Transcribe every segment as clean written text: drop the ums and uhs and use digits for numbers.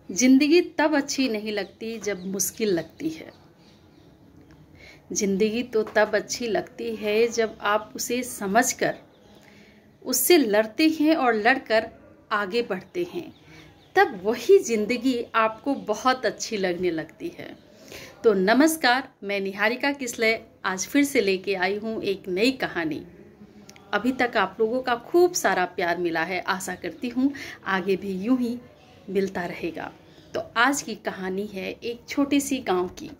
जिंदगी तब अच्छी नहीं लगती जब मुश्किल लगती है। जिंदगी तो तब अच्छी लगती है जब आप उसे समझकर उससे लड़ते हैं और लड़कर आगे बढ़ते हैं, तब वही जिंदगी आपको बहुत अच्छी लगने लगती है। तो नमस्कार, मैं निहारिका किसले आज फिर से लेके आई हूँ एक नई कहानी। अभी तक आप लोगों का खूब सारा प्यार मिला है, आशा करती हूँ आगे भी यूं ही मिलता रहेगा। तो आज की कहानी है एक छोटी सी गांव की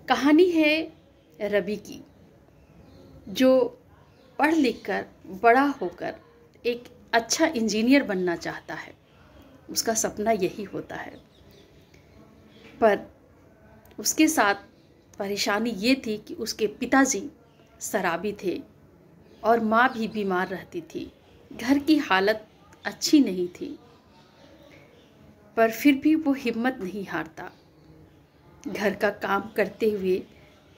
कहानी है रवि की, जो पढ़ लिख कर बड़ा होकर एक अच्छा इंजीनियर बनना चाहता है। उसका सपना यही होता है, पर उसके साथ परेशानी ये थी कि उसके पिताजी शराबी थे और माँ भी बीमार रहती थी। घर की हालत अच्छी नहीं थी, पर फिर भी वो हिम्मत नहीं हारता। घर का काम करते हुए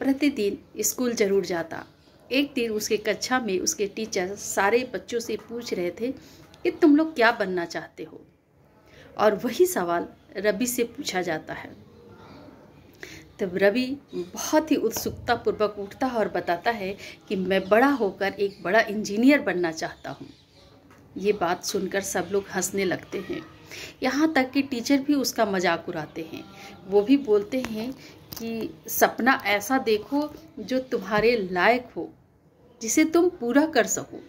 प्रतिदिन स्कूल जरूर जाता। एक दिन उसके कक्षा में उसके टीचर सारे बच्चों से पूछ रहे थे कि तुम लोग क्या बनना चाहते हो, और वही सवाल रवि से पूछा जाता है। तब रवि बहुत ही उत्सुकता पूर्वक उठता और बताता है कि मैं बड़ा होकर एक बड़ा इंजीनियर बनना चाहता हूँ। ये बात सुनकर सब लोग हंसने लगते हैं, यहाँ तक कि टीचर भी उसका मजाक उड़ाते हैं। वो भी बोलते हैं कि सपना ऐसा देखो जो तुम्हारे लायक हो, जिसे तुम पूरा कर सको।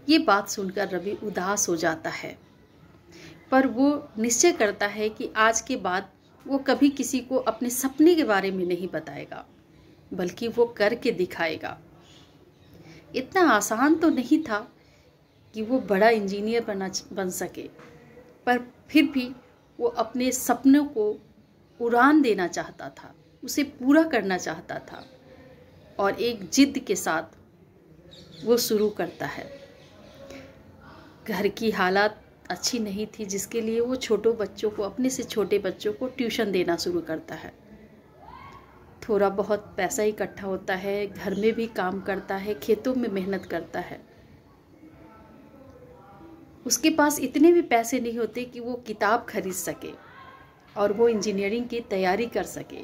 ये बात सुनकर रवि उदास हो जाता है, पर वो निश्चय करता है कि आज के बाद वो कभी किसी को अपने सपने के बारे में नहीं बताएगा, बल्कि वो करके दिखाएगा। इतना आसान तो नहीं था कि वो बड़ा इंजीनियर बन सके, पर फिर भी वो अपने सपनों को उड़ान देना चाहता था, उसे पूरा करना चाहता था, और एक जिद के साथ वो शुरू करता है। घर की हालत अच्छी नहीं थी, जिसके लिए वो अपने से छोटे बच्चों को ट्यूशन देना शुरू करता है। थोड़ा बहुत पैसा इकट्ठा होता है, घर में भी काम करता है, खेतों में मेहनत करता है। उसके पास इतने भी पैसे नहीं होते कि वो किताब खरीद सके और वो इंजीनियरिंग की तैयारी कर सके।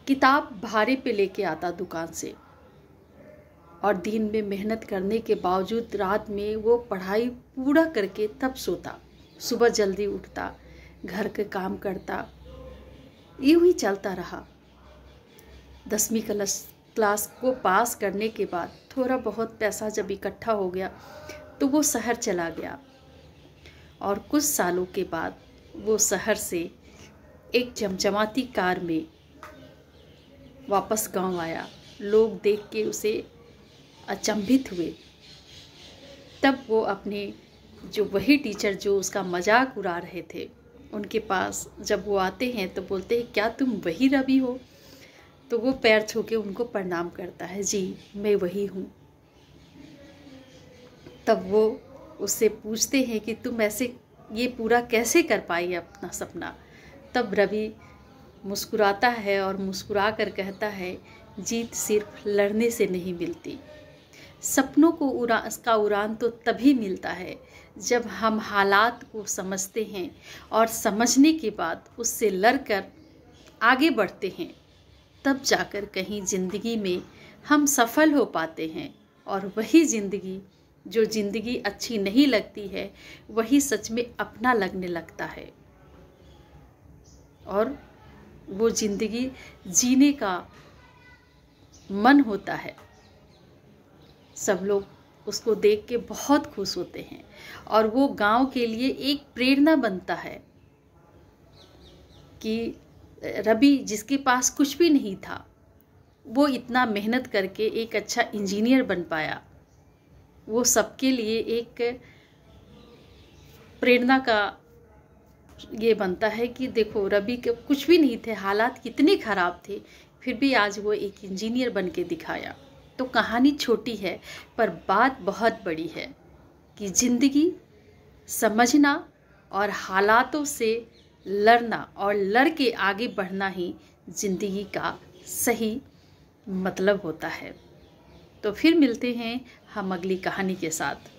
किताब भाड़े पे लेके आता दुकान से, और दिन में मेहनत करने के बावजूद रात में वो पढ़ाई पूरा करके तब सोता। सुबह जल्दी उठता, घर के काम करता। यूं ही चलता रहा। 10वीं क्लास को पास करने के बाद थोड़ा बहुत पैसा जब इकट्ठा हो गया तो वो शहर चला गया, और कुछ सालों के बाद वो शहर से एक चमचमाती कार में वापस गांव आया। लोग देख के उसे अचंभित हुए। तब वो अपने वही टीचर जो उसका मजाक उड़ा रहे थे, उनके पास जब वो आते हैं तो बोलते हैं, क्या तुम वही रवि हो? तो वो पैर छू के उनको प्रणाम करता है, जी मैं वही हूँ। तब वो उससे पूछते हैं कि तुम ऐसे ये पूरा कैसे कर पाई अपना सपना? तब रवि मुस्कुराता है और मुस्कुरा कर कहता है, जीत सिर्फ लड़ने से नहीं मिलती। सपनों को उड़ान तो तभी मिलता है जब हम हालात को समझते हैं, और समझने के बाद उससे लड़कर आगे बढ़ते हैं। तब जाकर कहीं ज़िंदगी में हम सफल हो पाते हैं, और वही ज़िंदगी अच्छी नहीं लगती है, वही सच में अपना लगने लगता है, और वो ज़िंदगी जीने का मन होता है। सब लोग उसको देख के बहुत खुश होते हैं, और वो गांव के लिए एक प्रेरणा बनता है कि रवि, जिसके पास कुछ भी नहीं था, वो इतना मेहनत करके एक अच्छा इंजीनियर बन पाया। वो सबके लिए एक प्रेरणा का ये बनता है कि देखो, रवि के कुछ भी नहीं थे, हालात कितने ख़राब थे, फिर भी आज वो एक इंजीनियर बन के दिखाया। तो कहानी छोटी है, पर बात बहुत बड़ी है कि ज़िंदगी समझना और हालातों से लड़ना और लड़ के आगे बढ़ना ही ज़िंदगी का सही मतलब होता है। तो फिर मिलते हैं हम अगली कहानी के साथ।